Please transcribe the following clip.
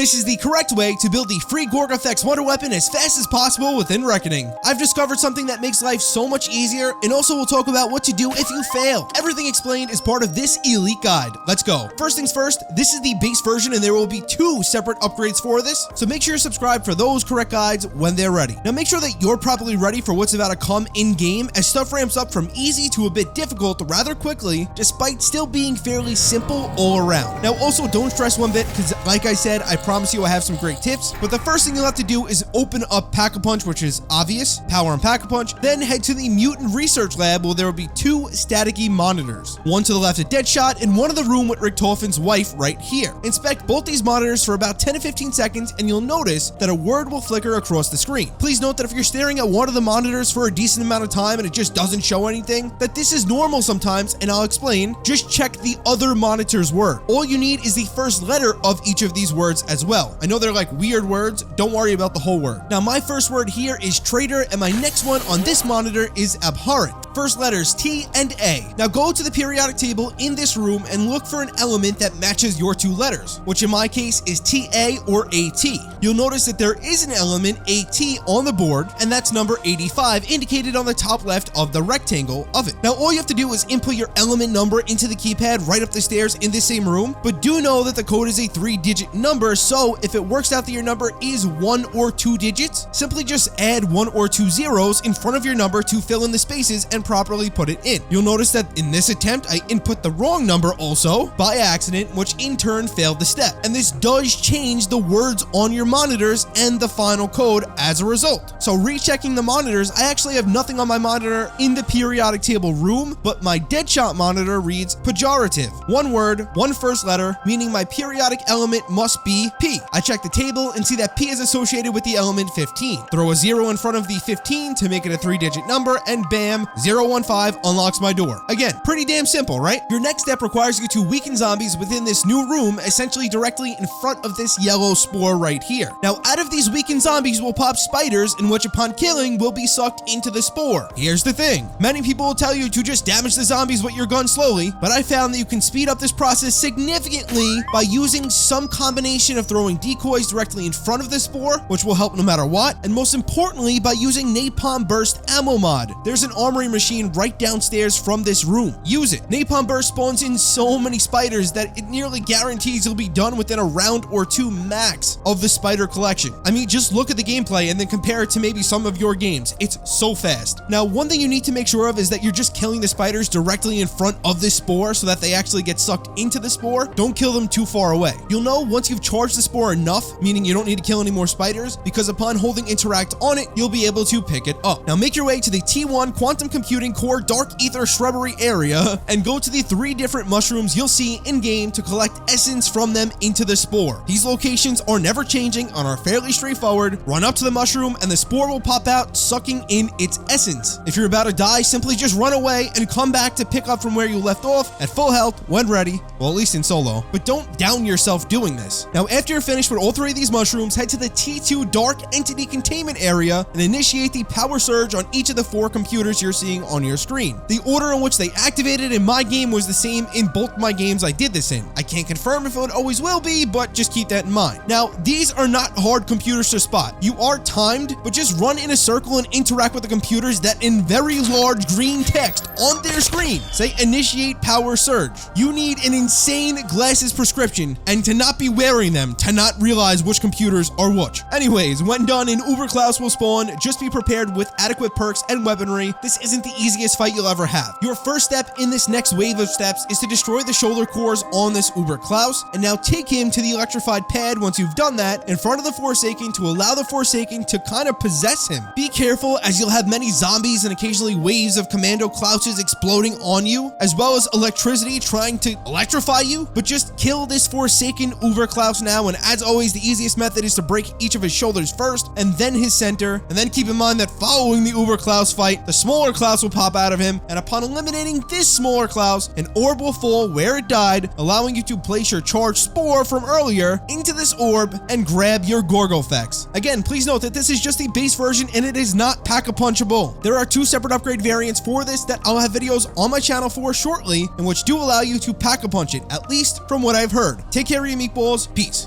This is the correct way to build the free Gorgofex wonder weapon as fast as possible within Reckoning. I've discovered something that makes life so much easier, and also we'll talk about what to do if you fail. Everything explained is part of this ELEET guide. Let's go. First things first, this is the base version and there will be 2 separate upgrades for this, so make sure you're subscribed for those correct guides when they're ready. Now make sure that you're properly ready for what's about to come in-game, as stuff ramps up from easy to a bit difficult rather quickly, despite still being fairly simple all around. Now also don't stress one bit, because like I said, I promise you I have some great tips, but the first thing you'll have to do is open up Pack-a-Punch, which is obvious, power on Pack-a-Punch, then head to the Mutant Research Lab where there will be 2 staticky monitors, one to the left of Deadshot and one in the room with Richtofen's wife right here. Inspect both these monitors for about 10 to 15 seconds and you'll notice that a word will flicker across the screen. Please note that if you're staring at one of the monitors for a decent amount of time and it just doesn't show anything, that this is normal sometimes, and I'll explain. Just check the other monitor's word. All you need is the first letter of each of these words as well. I know they're like weird words, don't worry about the whole word. Now my first word here is traitor and my next one on this monitor is abhorrent. First letters T and A. Now go to the periodic table in this room and look for an element that matches your 2 letters, which in my case is TA or AT. You'll notice that there is an element AT on the board, and that's number 85 indicated on the top left of the rectangle of it. Now all you have to do is input your element number into the keypad right up the stairs in this same room, but do know that the code is a 3-digit number, so if it works out that your number is 1 or 2 digits, simply just add 1 or 2 zeros in front of your number to fill in the spaces and properly put it in. You'll notice that in this attempt, I input the wrong number also by accident, which in turn failed the step. And this does change the words on your monitors and the final code as a result. So rechecking the monitors, I actually have nothing on my monitor in the periodic table room, but my Deadshot monitor reads pejorative. 1 word, 1 first letter, meaning my periodic element must be P. I check the table and see that P is associated with the element 15. Throw a 0 in front of the 15 to make it a 3-digit number, and bam, 015 unlocks my door. Again, pretty damn simple, right? Your next step requires you to weaken zombies within this new room, essentially directly in front of this yellow spore right here. Now, out of these weakened zombies will pop spiders, in which upon killing will be sucked into the spore. Here's the thing. Many people will tell you to just damage the zombies with your gun slowly, but I found that you can speed up this process significantly by using some combination of throwing decoys directly in front of the spore, which will help no matter what, and most importantly, by using Napalm Burst ammo mod. There's an armory machine right downstairs from this room. Use it. Napalm Burst spawns in so many spiders that it nearly guarantees you'll be done within a round or 2 max of the spider collection. I mean, just look at the gameplay and then compare it to maybe some of your games. It's so fast. Now, one thing you need to make sure of is that you're just killing the spiders directly in front of this spore so that they actually get sucked into the spore. Don't kill them too far away. You'll know once you've charged the spore enough, meaning you don't need to kill any more spiders, because upon holding interact on it, you'll be able to pick it up. Now make your way to the T1 Quantum Computing Core Dark Ether Shrubbery area and go to the 3 different mushrooms you'll see in-game to collect essence from them into the spore. These locations are never changing and are fairly straightforward. Run up to the mushroom and the spore will pop out, sucking in its essence. If you're about to die, simply just run away and come back to pick up from where you left off at full health when ready, well, at least in solo, but don't down yourself doing this. Now, after you're finished with all 3 of these mushrooms, head to the T2 Dark Entity Containment area and initiate the power surge on each of the 4 computers you're seeing on your screen. The order in which they activated in my game was the same in both my games I did this in. I can't confirm if it always will be, but just keep that in mind. Now, these are not hard computers to spot. You are timed, but just run in a circle and interact with the computers that in very large green text on their screen say initiate power surge. You need an insane glasses prescription and to not be wearing them to not realize which computers are which. Anyways, when done, an Uber Klaus will spawn. Just be prepared with adequate perks and weaponry. This isn't the easiest fight you'll ever have. Your first step in this next wave of steps is to destroy the shoulder cores on this Uber Klaus, and now take him to the electrified pad once you've done that in front of the Forsaken to allow the Forsaken to kind of possess him. Be careful, as you'll have many zombies and occasionally waves of Commando Klauses exploding on you, as well as electricity trying to electrify you, but just kill this Forsaken Uber Klaus now, and as always, the easiest method is to break each of his shoulders first, and then his center, and then keep in mind that following the Uber Klaus fight, the smaller Klaus will pop out of him, and upon eliminating this smaller Klaus, an orb will fall where it died, allowing you to place your charged spore from earlier into this orb and grab your Gorgofex. Again, please note that this is just the base version and it is not pack-a-punchable. There are 2 separate upgrade variants for this that I'll have videos on my channel for shortly, and which do allow you to pack-a-punch it, at least from what I've heard. Take care of your meatballs. Peace.